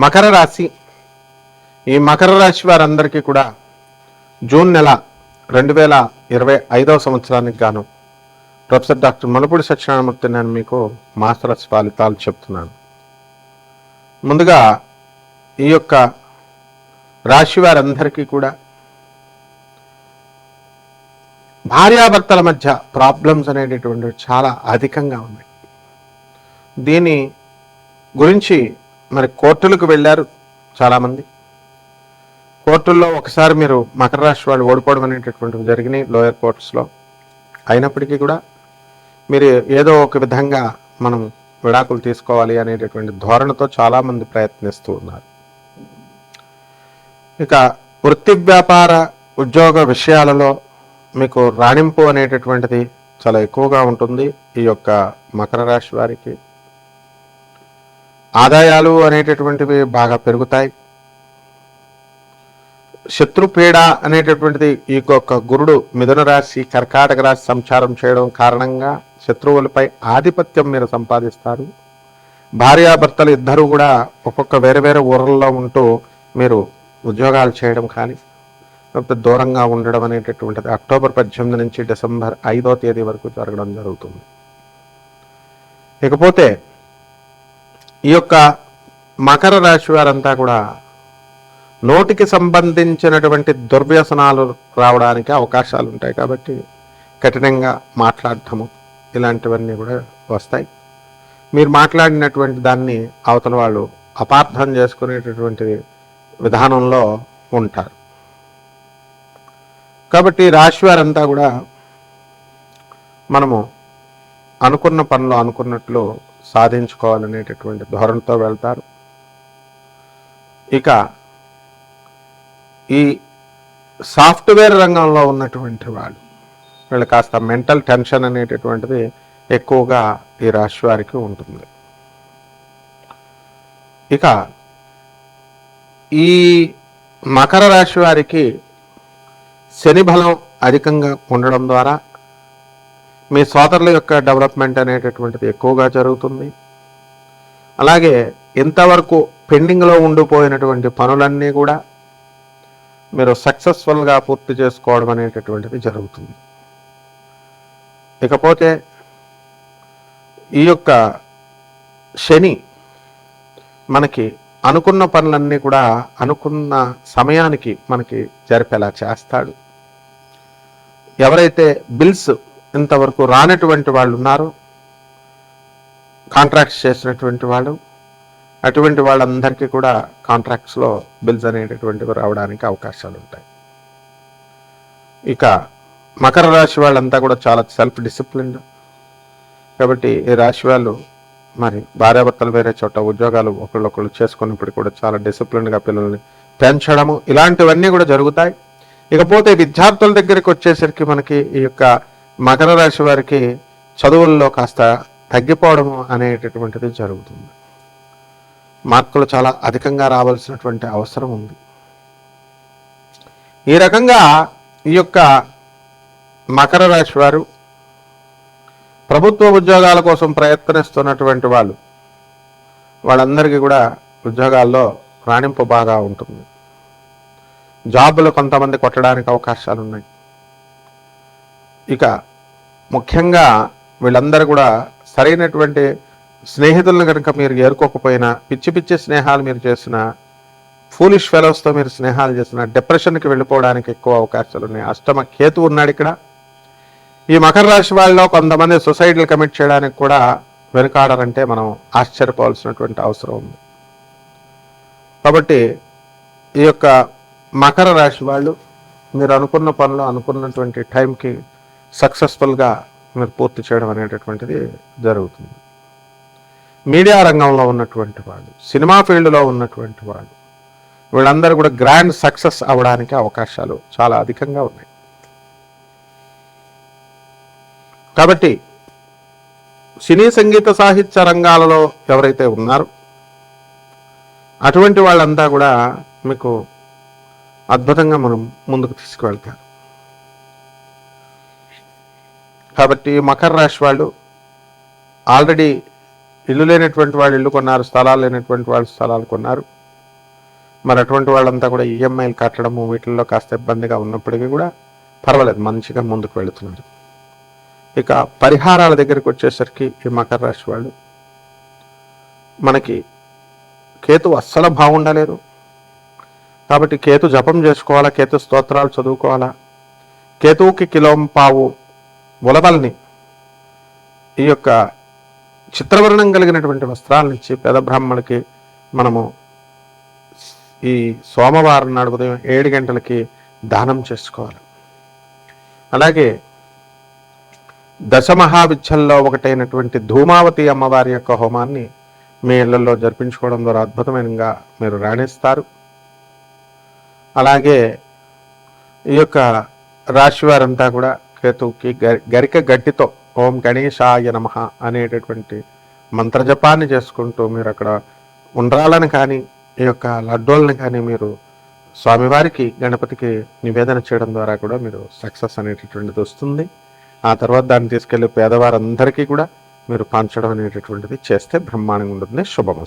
మకర రాశి. ఈ మకర రాశి వారందరికీ కూడా జూన్ నెల 2025వ సంవత్సరానికి గాను ప్రొఫెసర్ డాక్టర్ మనుపూడి సత్యనారాయణమూర్తి నేను మీకు మాస్టర్స్ ఫలితాలు చెప్తున్నాను. ముందుగా ఈ యొక్క రాశి వారందరికీ కూడా భార్యాభర్తల మధ్య ప్రాబ్లమ్స్ అనేటటువంటివి చాలా అధికంగా ఉన్నాయి. దీని గురించి మరి కోర్టులకు వెళ్ళారు చాలామంది. కోర్టుల్లో ఒకసారి మీరు మకర రాశి వాళ్ళు ఓడిపోవడం అనేటటువంటివి జరిగినాయి లోయర్ కోర్ట్స్లో. అయినప్పటికీ కూడా మీరు ఏదో ఒక విధంగా మనం విడాకులు తీసుకోవాలి అనేటటువంటి ధోరణితో చాలామంది ప్రయత్నిస్తూ ఉన్నారు. ఇక వృత్తి వ్యాపార ఉద్యోగ విషయాలలో మీకు రాణింపు అనేటటువంటిది చాలా ఎక్కువగా ఉంటుంది. ఈ యొక్క మకర రాశి వారికి ఆదాయాలు అనేటటువంటివి బాగా పెరుగుతాయి. శత్రుపీడ అనేటటువంటిది ఈ యొక్క గురుడు మిథున రాశి కర్కాటక రాశి సంచారం చేయడం కారణంగా శత్రువులపై ఆధిపత్యం మీరు సంపాదిస్తారు. భార్యాభర్తలు ఇద్దరు కూడా ఒక్కొక్క వేరే వేరే ఊర్లలో ఉంటూ మీరు ఉద్యోగాలు చేయడం కానీ లేకపోతే దూరంగా ఉండడం అనేటటువంటిది అక్టోబర్ 18 నుంచి డిసెంబర్ 5వ తేదీ వరకు జరగడం జరుగుతుంది. ఇకపోతే ఈ యొక్క మకర రాశి వారంతా కూడా నోటికి సంబంధించినటువంటి దుర్వ్యసనాలు రావడానికి అవకాశాలు ఉంటాయి. కాబట్టి కఠినంగా మాట్లాడటము ఇలాంటివన్నీ కూడా వస్తాయి. మీరు మాట్లాడినటువంటి దాన్ని అవతల వాళ్ళు అపార్థం చేసుకునేటటువంటి విధానంలో ఉంటారు. కాబట్టి రాశి వారంతా కూడా మనము అనుకున్న పనులు అనుకున్నట్లు సాధించుకోవాలనేటటువంటి ధోరణితో వెళ్తారు. ఇక ఈ సాఫ్ట్వేర్ రంగంలో ఉన్నటువంటి వీళ్ళు కాస్త మెంటల్ టెన్షన్ అనేటటువంటిది ఎక్కువగా ఈ రాశి వారికి ఉంటుంది. ఇక ఈ మకర రాశి వారికి శని బలం అధికంగా ఉండడం ద్వారా మీ సోదరుల యొక్క డెవలప్మెంట్ అనేటటువంటిది ఎక్కువగా జరుగుతుంది. అలాగే ఇంతవరకు పెండింగ్లో ఉండిపోయినటువంటి పనులన్నీ కూడా మీరు సక్సెస్ఫుల్గా పూర్తి చేసుకోవడం అనేటటువంటిది జరుగుతుంది. ఇకపోతే ఈ యొక్క శని మనకి అనుకున్న పనులన్నీ కూడా అనుకున్న సమయానికి మనకి జరిపేలా చేస్తాడు. ఎవరైతే బిల్స్ ఇంతవరకు రానటువంటి వాళ్ళు ఉన్నారో, కాంట్రాక్ట్స్ చేసినటువంటి వాళ్ళు, అటువంటి వాళ్ళందరికీ కూడా కాంట్రాక్ట్స్లో బిల్స్ అనేటటువంటివి రావడానికి అవకాశాలు ఉంటాయి. ఇక మకర రాశి వాళ్ళంతా కూడా చాలా సెల్ఫ్ డిసిప్లిన్డ్. కాబట్టి ఈ రాశి వాళ్ళు మరి భార్యాభర్తలు వేరే చోట ఉద్యోగాలు ఒకళ్ళొకళ్ళు చేసుకున్నప్పుడు కూడా చాలా డిసిప్లిన్గా పిల్లల్ని పెంచడము ఇలాంటివన్నీ కూడా జరుగుతాయి. ఇకపోతే విద్యార్థుల దగ్గరికి వచ్చేసరికి మనకి ఈ యొక్క మకర రాశి వారికి చదువుల్లో కాస్త తగ్గిపోవడము అనేటటువంటిది జరుగుతుంది. మార్కులు చాలా అధికంగా రావాల్సినటువంటి అవసరం ఉంది. ఈ రకంగా ఈ యొక్క మకర రాశి వారు ప్రభుత్వ ఉద్యోగాల కోసం ప్రయత్నిస్తున్నటువంటి వాళ్ళందరికీ కూడా ఉద్యోగాల్లో రాణింపు బాగా ఉంటుంది. జాబులు కొంతమంది కొట్టడానికి అవకాశాలు ఉన్నాయి. ఇక ముఖ్యంగా వీళ్ళందరూ కూడా సరైనటువంటి స్నేహితులను కనుక మీరు ఏరుకోకపోయినా, పిచ్చి పిచ్చి స్నేహాలు మీరు చేసిన, ఫూలిష్ ఫెలోస్తో మీరు స్నేహాలు చేసిన డిప్రెషన్కి వెళ్ళిపోవడానికి ఎక్కువ అవకాశాలు ఉన్నాయి. అష్టమ కేతు ఉన్నాడు ఇక్కడ. ఈ మకర రాశి వాళ్ళలో కొంతమంది సూసైడ్లు కమిట్ చేయడానికి కూడా వెనుకాడారంటే మనం ఆశ్చర్యపోవాల్సినటువంటి అవసరం ఉంది. కాబట్టి ఈ యొక్క మకర రాశి వాళ్ళు మీరు అనుకున్న పనులు అనుకున్నటువంటి టైంకి సక్సెస్ఫుల్గా మీరు పూర్తి చేయడం అనేటటువంటిది జరుగుతుంది. మీడియా రంగంలో ఉన్నటువంటి వాళ్ళు, సినిమా ఫీల్డ్లో ఉన్నటువంటి వాళ్ళు, వీళ్ళందరూ కూడా గ్రాండ్ సక్సెస్ అవ్వడానికి అవకాశాలు చాలా అధికంగా ఉన్నాయి. కాబట్టి సినీ సంగీత సాహిత్య రంగాలలో ఎవరైతే ఉన్నారో అటువంటి వాళ్ళంతా కూడా మీకు అద్భుతంగా మనం ముందుకు తీసుకువెళ్తారు. కాబట్టి మకర రాశి వాళ్ళు ఆల్రెడీ ఇల్లు లేనటువంటి వాళ్ళు ఇల్లు కొన్నారు, స్థలాలు లేనటువంటి వాళ్ళు స్థలాలు కొన్నారు. మరి అటువంటి వాళ్ళంతా కూడా ఈఎంఐలు కట్టడము వీటిల్లో కాస్త ఇబ్బందిగా ఉన్నప్పటికీ కూడా పర్వాలేదు, మంచిగా ముందుకు వెళుతున్నారు. ఇక పరిహారాల దగ్గరికి వచ్చేసరికి ఈ మకర రాశి వాళ్ళు, మనకి కేతు అస్సలు బాగుండలేదు కాబట్టి కేతు జపం చేసుకోవాలా, కేతు స్తోత్రాలు చదువుకోవాలా. కేతువుకి కిలోంపావు ఉలవల్ని ఈ యొక్క చిత్రవర్ణం కలిగినటువంటి వస్త్రాలనిచ్చి పేద బ్రాహ్మణులకి మనము ఈ సోమవారం నాడు ఉదయం 7 గంటలకి దానం చేసుకోవాలి. అలాగే దశమహావిద్యల్లో ఒకటైనటువంటి ధూమావతి అమ్మవారి యొక్క హోమాన్ని మీ ఇళ్లలో జరిపించుకోవడం ద్వారా అద్భుతమైనగా మీరు రాణిస్తారు. అలాగే ఈ యొక్క రాశి వారంతా కూడా కేతువుకి గరిక గడ్డితో ఓం గణేశాయ నమః అనేటటువంటి మంత్రజపాన్ని చేసుకుంటూ మీరు అక్కడ ఉండ్రాలను కానీ ఈ యొక్క లడ్డూలను కానీ మీరు స్వామివారికి గణపతికి నివేదన చేయడం ద్వారా కూడా మీరు సక్సెస్ అనేటటువంటిది వస్తుంది. ఆ తర్వాత దాన్ని తీసుకెళ్లి పేదవారందరికీ కూడా మీరు పంచడం అనేటటువంటిది చేస్తే బ్రహ్మాండంగా ఉంటుంది. శుభమస్తు.